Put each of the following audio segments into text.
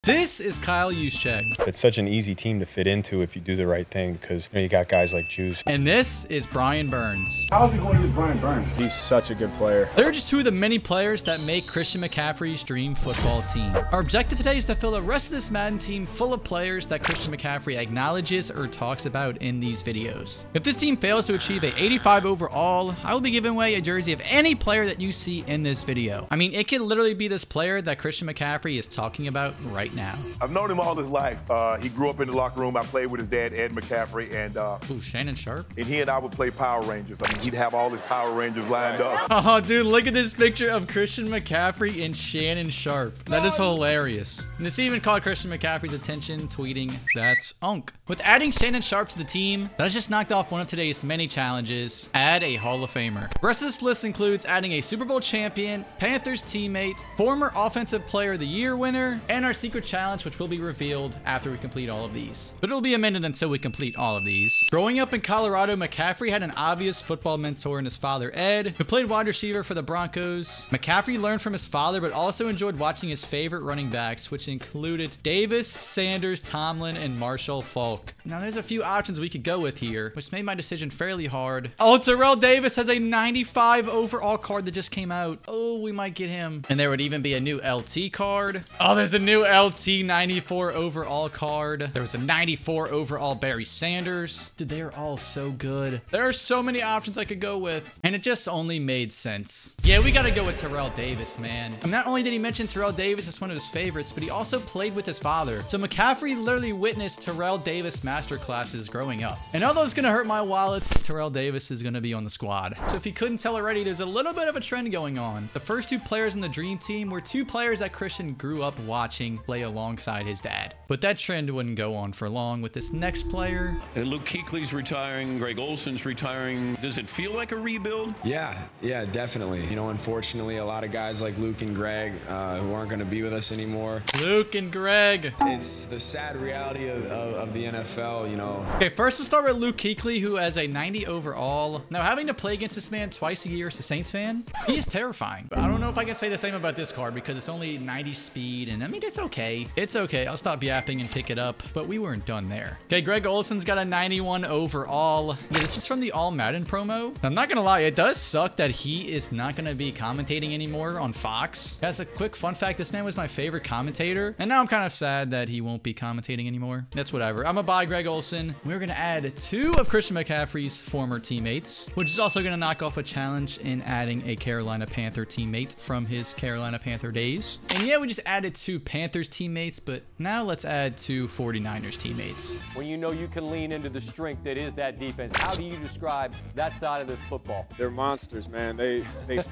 This is Kyle Juszczyk. It's such an easy team to fit into if you do the right thing because you got guys like Juice. And this is Brian Burns. How's it going against Brian Burns? He's such a good player. They're just two of the many players that make Christian McCaffrey's dream football team. Our objective today is to fill the rest of this Madden team full of players that Christian McCaffrey acknowledges or talks about in these videos. If this team fails to achieve a 85 overall, I will be giving away a jersey of any player that you see in this video. I mean, it could literally be this player that Christian McCaffrey is talking about right now. I've known him all his life. He grew up in the locker room. I played with his dad, Ed McCaffrey, and ooh, Shannon Sharp. And he and I would play Power Rangers. I mean, he'd have all his Power Rangers lined up. Oh, dude, look at this picture of Christian McCaffrey and Shannon Sharp. That is hilarious. And this even caught Christian McCaffrey's attention, tweeting, "That's Unk." With adding Shannon Sharp to the team, that just knocked off one of today's many challenges: add a Hall of Famer. The rest of this list includes adding a Super Bowl champion, Panthers teammate, former Offensive Player of the Year winner, and our secret challenge, which will be revealed after we complete all of these. But it'll be a minute until we complete all of these. Growing up in Colorado, McCaffrey had an obvious football mentor in his father, Ed, who played wide receiver for the Broncos. McCaffrey learned from his father, but also enjoyed watching his favorite running backs, which included Davis, Sanders, Tomlin, and Marshall Faulk. Now, there's a few options we could go with here, which made my decision fairly hard. Oh, Terrell Davis has a 95 overall card that just came out. Oh, we might get him. And there would even be a new LT card. Oh, there's a new LT 94 overall card. There was a 94 overall Barry Sanders. Dude, they are all so good. There are so many options I could go with, and it just only made sense. Yeah, we gotta go with Terrell Davis, man. And not only did he mention Terrell Davis as one of his favorites, but he also played with his father. So McCaffrey literally witnessed Terrell Davis masterclasses growing up. And although it's gonna hurt my wallet, Terrell Davis is gonna be on the squad. So if you couldn't tell already, there's a little bit of a trend going on. The first two players in the Dream Team were two players that Christian grew up watching play alongside his dad. But that trend wouldn't go on for long with this next player. And Luke Kuechly's retiring, Greg Olson's retiring. Does it feel like a rebuild? Yeah, definitely. You know, unfortunately, a lot of guys like Luke and Greg who aren't going to be with us anymore. Luke and Greg. It's the sad reality of the NFL, you know. Okay, first we'll start with Luke Kuechly, who has a 90 overall. Now, having to play against this man twice a year as a Saints fan, he is terrifying. But I don't know if I can say the same about this card because it's only 90 speed, and I mean, it's okay. It's okay. I'll stop yapping and pick it up, but we weren't done there. Okay, Greg Olson's got a 91 overall. Yeah, this is from the All Madden promo. I'm not gonna lie, it does suck that he is not gonna be commentating anymore on Fox. That's a quick fun fact. This man was my favorite commentator, and now I'm kind of sad that he won't be commentating anymore. That's whatever. I'm gonna buy Greg Olson. We're gonna add two of Christian McCaffrey's former teammates, which is also gonna knock off a challenge in adding a Carolina Panther teammate from his Carolina Panther days. And yeah, we just added two Panthers teammates, but now let's add two 49ers teammates. When you know you can lean into the strength that is that defense, how do you describe that side of the football? They're monsters, man. They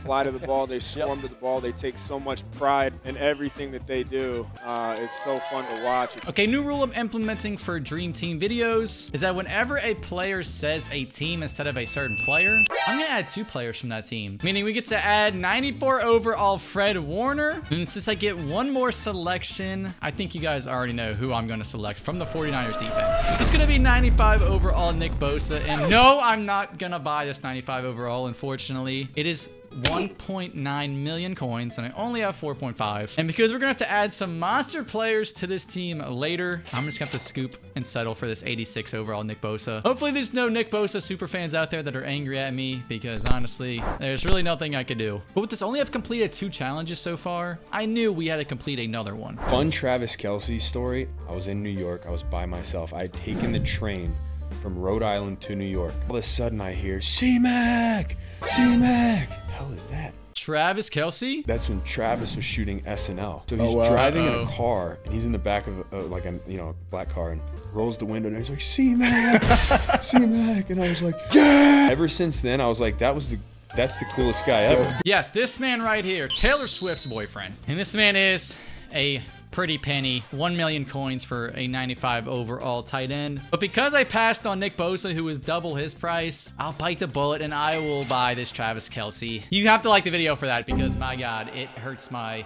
fly to the ball, they swarm to the ball, they take so much pride in everything that they do. It's so fun to watch. Okay, new rule I'm implementing for Dream Team videos is that whenever a player says a team instead of a certain player, I'm gonna add two players from that team. Meaning we get to add 94 overall Fred Warner. And since I get one more selection, I think you guys already know who I'm gonna select from the 49ers defense. It's gonna be 95 overall Nick Bosa. And no, I'm not gonna buy this 95 overall, unfortunately. It is 1.9 million coins, and I only have 4.5. And because we're gonna have to add some monster players to this team later, I'm just gonna have to scoop and settle for this 86 overall Nick Bosa. Hopefully there's no Nick Bosa super fans out there that are angry at me, because honestly, there's really nothing I could do. But with this, only have completed 2 challenges so far. I knew we had to complete another one. Fun Travis Kelce story. I was in New York. I was by myself. I had taken the train from Rhode Island to New York. All of a sudden I hear, C-Mac! C-Mac! Hell is that? Travis Kelce? That's when Travis was shooting SNL. So he's driving in a car, and he's in the back of like a black car, and rolls the window, and he's like, C-Mac! C-Mac! And I was like, yeah! Ever since then, I was like, that's the coolest guy ever. Yes, this man right here, Taylor Swift's boyfriend. And this man is a pretty penny, 1 million coins for a 95 overall tight end. But because I passed on Nick Bosa, who was double his price, I'll bite the bullet and I will buy this Travis Kelce. You have to like the video for that because my God, it hurts my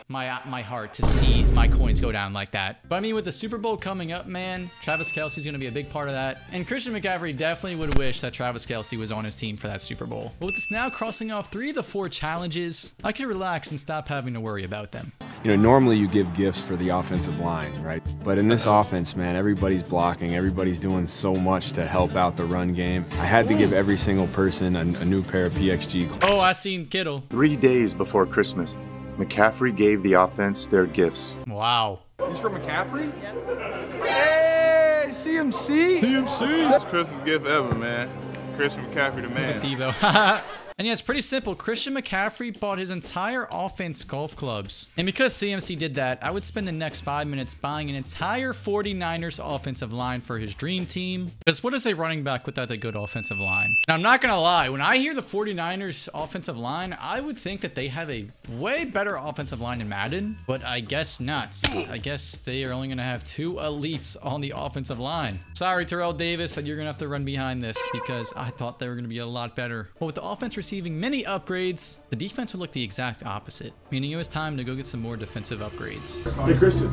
heart to see my coins go down like that. But I mean, with the Super Bowl coming up, man, Travis Kelce is going to be a big part of that. And Christian McCaffrey definitely would wish that Travis Kelce was on his team for that Super Bowl. But with this now crossing off 3 of the 4 challenges, I can relax and stop having to worry about them. You know, normally you give gifts for the offensive line, right? But in this offense, man, everybody's blocking, everybody's doing so much to help out the run game. I had to give every single person a new pair of PXG. Oh, I seen Kittle. 3 days before Christmas, McCaffrey gave the offense their gifts. Wow. He's from McCaffrey? Yeah. Hey, CMC? CMC. Best Christmas gift ever, man. Christian McCaffrey, the man. Devo. And yeah, it's pretty simple. Christian McCaffrey bought his entire offense golf clubs. And because CMC did that, I would spend the next 5 minutes buying an entire 49ers offensive line for his dream team. Because what is a running back without a good offensive line? Now, I'm not going to lie. When I hear the 49ers offensive line, I would think that they have a way better offensive line in Madden. But I guess not. I guess they are only going to have 2 elites on the offensive line. Sorry, Terrell Davis, that you're going to have to run behind this because I thought they were going to be a lot better. But with the offense receiving many upgrades, the defense would look the exact opposite, meaning it was time to go get some more defensive upgrades. Hey, Christian.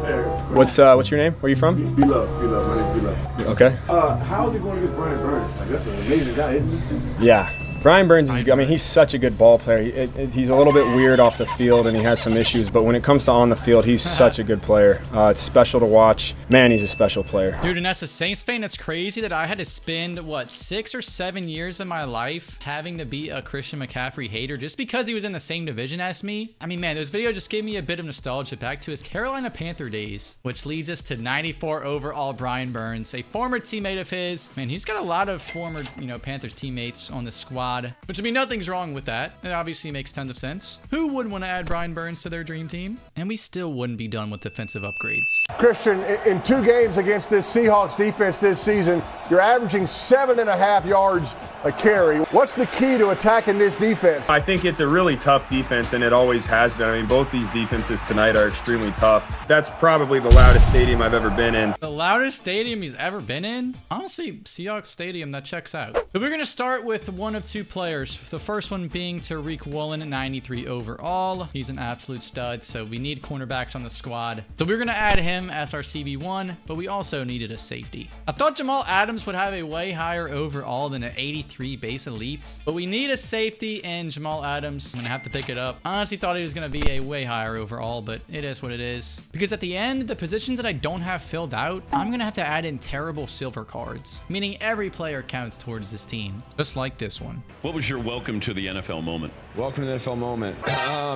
Hey. What's your name? Where are you from? B-Love. My name's B-Love. Okay. How's it going against Brian Burns? Like, that's an amazing guy, isn't he? Yeah. Brian Burns is, I mean, he's such a good ball player. He's a little bit weird off the field and he has some issues, but when it comes to on the field, he's such a good player. It's special to watch. Man, he's a special player. Dude, and as a Saints fan, it's crazy that I had to spend, what, 6 or 7 years of my life having to be a Christian McCaffrey hater just because he was in the same division as me. I mean, man, those videos just gave me a bit of nostalgia back to his Carolina Panther days, which leads us to 94 overall Brian Burns, a former teammate of his. Man, he's got a lot of former, Panthers teammates on the squad, which I mean, nothing's wrong with that. It obviously makes tons of sense. Who wouldn't want to add Brian Burns to their dream team? And we still wouldn't be done with defensive upgrades. Christian, in 2 games against this Seahawks defense this season, you're averaging 7.5 yards a carry. What's the key to attacking this defense? I think it's a really tough defense, and it always has been. I mean, both these defenses tonight are extremely tough. That's probably the loudest stadium I've ever been in. The loudest stadium he's ever been in? Honestly, Seahawks Stadium, that checks out. But we're going to start with one of 2 players. The first one being Tariq Woolen, 93 overall. He's an absolute stud, so we need cornerbacks on the squad. So we're going to add him as our CB1, but we also needed a safety. I thought Jamal Adams would have a way higher overall than an 83 base elite, but we need a safety, and Jamal Adams, I'm going to have to pick it up. Honestly thought he was going to be a way higher overall, but it is what it is. Because at the end, the positions that I don't have filled out, I'm going to have to add in terrible silver cards, meaning every player counts towards this team, just like this one. What was your welcome to the NFL moment? Welcome to the NFL moment.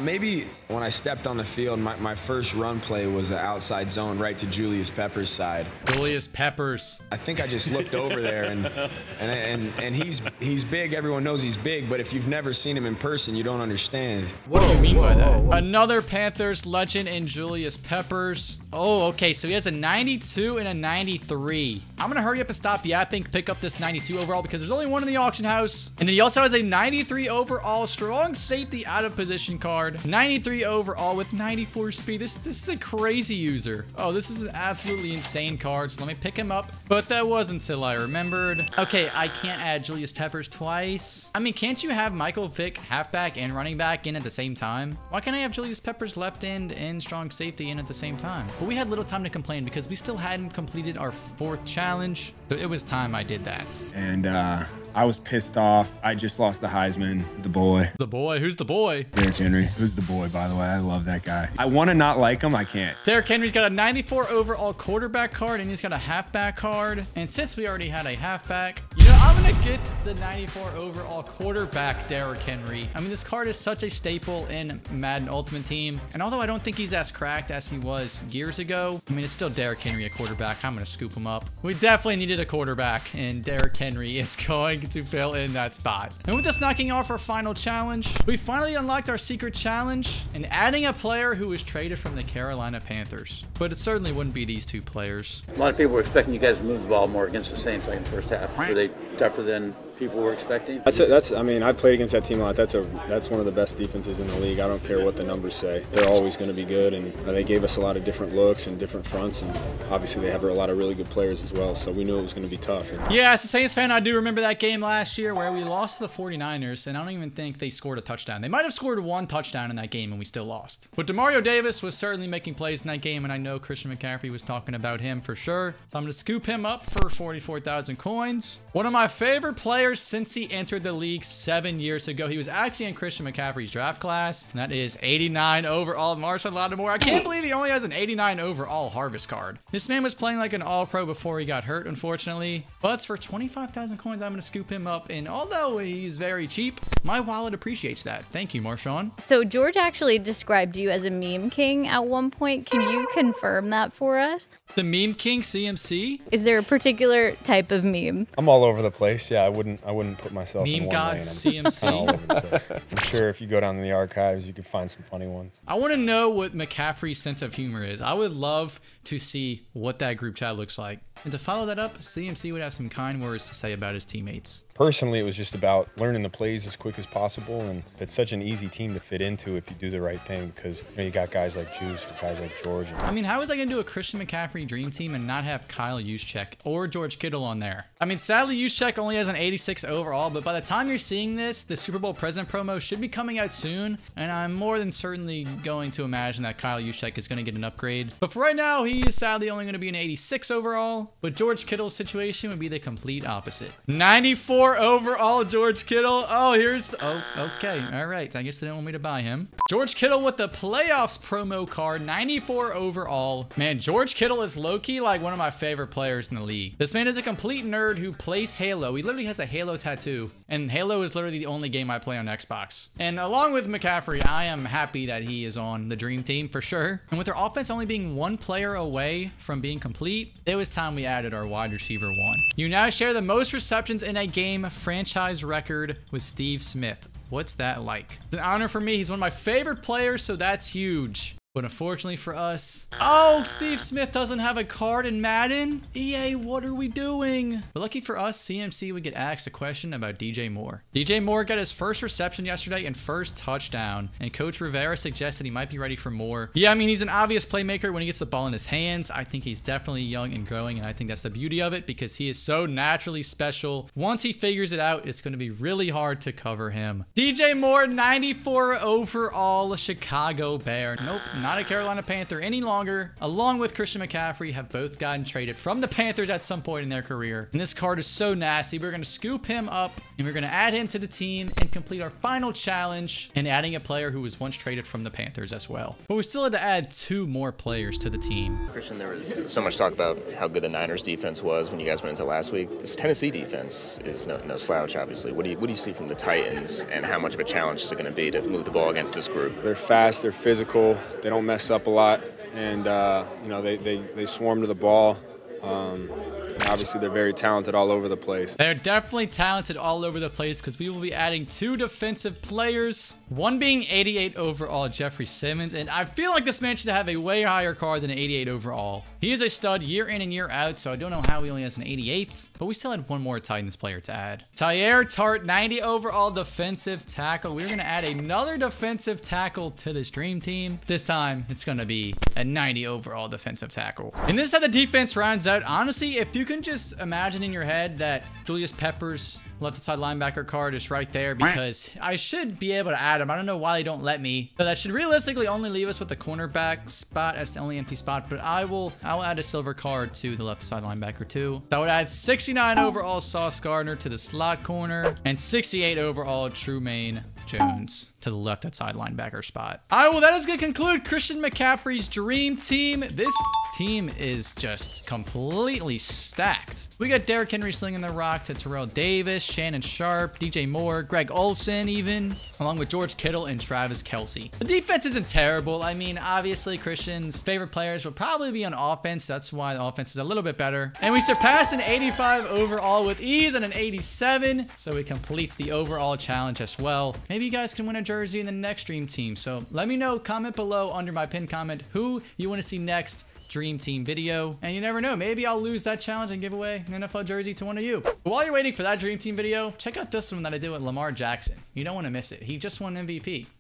Maybe when I stepped on the field, my first run play was an outside zone right to Julius Peppers' side. Julius Peppers. I think I just looked over there, and he's big. Everyone knows he's big, but if you've never seen him in person, you don't understand. What do you mean by that? Another Panthers legend in Julius Peppers. Oh, okay, so he has a 92 and a 93. I'm gonna hurry up and stop yapping, pick up this 92 overall because there's only one in the auction house. And then he also has a 93 overall strong safety out of position card. 93 overall with 94 speed. This is a crazy user. Oh, this is an absolutely insane card. So let me pick him up. But that was until I remembered. Okay, I can't add Julius Peppers twice. I mean, can't you have Michael Vick halfback and running back in at the same time? Why can't I have Julius Peppers left end and strong safety in at the same time? But we had little time to complain because we still hadn't completed our 4th challenge. So it was time I did that. And I was pissed off. I just lost the Heisman. The boy. The boy? Who's the boy? Derrick Henry. Who's the boy, by the way? I love that guy. I want to not like him. I can't. Derrick Henry's got a 94 overall quarterback card, and he's got a halfback card. And since we already had a halfback, I'm going to get the 94 overall quarterback Derrick Henry. I mean, this card is such a staple in Madden Ultimate Team. And although I don't think he's as cracked as he was years ago, I mean, it's still Derrick Henry, a quarterback. I'm going to scoop him up. We definitely needed a quarterback, and Derrick Henry is going to fill in that spot. And with us knocking off our final challenge, we finally unlocked our secret challenge and adding a player who was traded from the Carolina Panthers. But it certainly wouldn't be these 2 players. A lot of people were expecting you guys to move the ball more against the Saints like in the first half. Were they tougher than people were expecting? I mean, I played against that team a lot. That's one of the best defenses in the league. I don't care what the numbers say. They're always going to be good, and they gave us a lot of different looks and different fronts, and obviously they have a lot of really good players as well, so we knew it was going to be tough. Yeah, as a Saints fan, I do remember that game last year where we lost to the 49ers, and I don't even think they scored a touchdown. They might have scored 1 touchdown in that game, and we still lost. But Demario Davis was certainly making plays in that game, and I know Christian McCaffrey was talking about him for sure. So I'm going to scoop him up for 44,000 coins. One of my favorite players player since he entered the league 7 years ago. He was actually in Christian McCaffrey's draft class, and that is 89 overall. Marshall Lattimore. I can't believe he only has an 89 overall harvest card. This man was playing like an all-pro before he got hurt, unfortunately. But for 25,000 coins, I'm going to scoop him up. And although he's very cheap, my wallet appreciates that. Thank you, Marshawn. So George actually described you as a meme king at one point. Can you confirm that for us? The meme king, CMC? Is there a particular type of meme? I'm all over the place. Yeah, I wouldn't put myself in meme one god lane. CMC. I'm all over the place. I'm sure if you go down in the archives, you can find some funny ones. I want to know what McCaffrey's sense of humor is. I would love to see what that group chat looks like. And to follow that up, CMC would have some kind words to say about his teammates. Personally, it was just about learning the plays as quick as possible, and it's such an easy team to fit into if you do the right thing, because you got guys like Juice, guys like George. I mean, how is I going to do a Christian McCaffrey dream team and not have Kyle Juszczyk or George Kittle on there? I mean, sadly, Juszczyk only has an 86 overall, but by the time you're seeing this, the Super Bowl present promo should be coming out soon, and I'm more than certainly going to imagine that Kyle Juszczyk is going to get an upgrade. But for right now, he is sadly only going to be an 86 overall, but George Kittle's situation would be the complete opposite. 94 overall George Kittle. Oh, okay. All right. I guess they didn't want me to buy him. George Kittle with the playoffs promo card, 94 overall. Man, George Kittle is low-key like one of my favorite players in the league. This man is a complete nerd who plays Halo. He literally has a Halo tattoo, and Halo is literally the only game I play on Xbox. And along with McCaffrey, I am happy that he is on the dream team for sure. And with their offense only being one player away from being complete, it was time we added our wide receiver 1. You now share the most receptions in a game franchise record with Steve Smith. What's that like? It's an honor for me. He's one of my favorite players, so that's huge. But unfortunately for us, oh, Steve Smith doesn't have a card in Madden. EA, what are we doing? But lucky for us, CMC would get asked a question about DJ Moore. DJ Moore got his first reception yesterday and first touchdown, and Coach Rivera suggested he might be ready for more. Yeah, I mean, he's an obvious playmaker when he gets the ball in his hands. I think he's definitely young and growing, and I think that's the beauty of it because he is so naturally special. Once he figures it out, it's going to be really hard to cover him. DJ Moore, 94 overall, Chicago Bear. Nope. Not a Carolina Panther any longer, along with Christian McCaffrey, have both gotten traded from the Panthers at some point in their career. And this card is so nasty. We're going to scoop him up and we're going to add him to the team and complete our final challenge and adding a player who was once traded from the Panthers as well. But we still had to add 2 more players to the team. Christian, there was so much talk about how good the Niners defense was when you guys went into last week. This Tennessee defense is no slouch, obviously. What do you see from the Titans, and how much of a challenge is it going to be to move the ball against this group? They're fast, they're physical, they don't mess up a lot, and they swarm to the ball. And obviously, they're very talented all over the place. They're definitely talented all over the place because we will be adding 2 defensive players, one being 88 overall, Jeffrey Simmons. And I feel like this man should have a way higher card than an 88 overall. He is a stud year in and year out, so I don't know how he only has an 88, but we still had 1 more Titans player to add. Tyler Tart, 90 overall defensive tackle. We're going to add another defensive tackle to this dream team. This time, it's going to be a 90 overall defensive tackle. And this is how the defense rounds out. Honestly, if you can just imagine in your head that Julius Peppers left side linebacker card is right there, because I should be able to add him. I don't know why they don't let me. So that should realistically only leave us with the cornerback spot as the only empty spot, but I will add a silver card to the left side linebacker too. That would add 69 overall Sauce Gardner to the slot corner and 68 overall Trumaine Jones to the left side linebacker spot. All right, well, that is going to conclude Christian McCaffrey's dream team. This team is just completely stacked. We got Derrick Henry slinging the rock to Terrell Davis, Shannon Sharp, DJ Moore, Greg Olsen even, along with George Kittle and Travis Kelce. The defense isn't terrible. I mean, obviously, Christian's favorite players will probably be on offense. That's why the offense is a little bit better. And we surpassed an 85 overall with ease and an 87, so it completes the overall challenge as well. Maybe you guys can win a jersey in the next dream team. So let me know, comment below under my pinned comment who you want to see next dream team video, and you never know, maybe I'll lose that challenge and give away an NFL jersey to one of you. But while you're waiting for that dream team video, check out this one that I did with Lamar Jackson. You don't want to miss it. He just won MVP.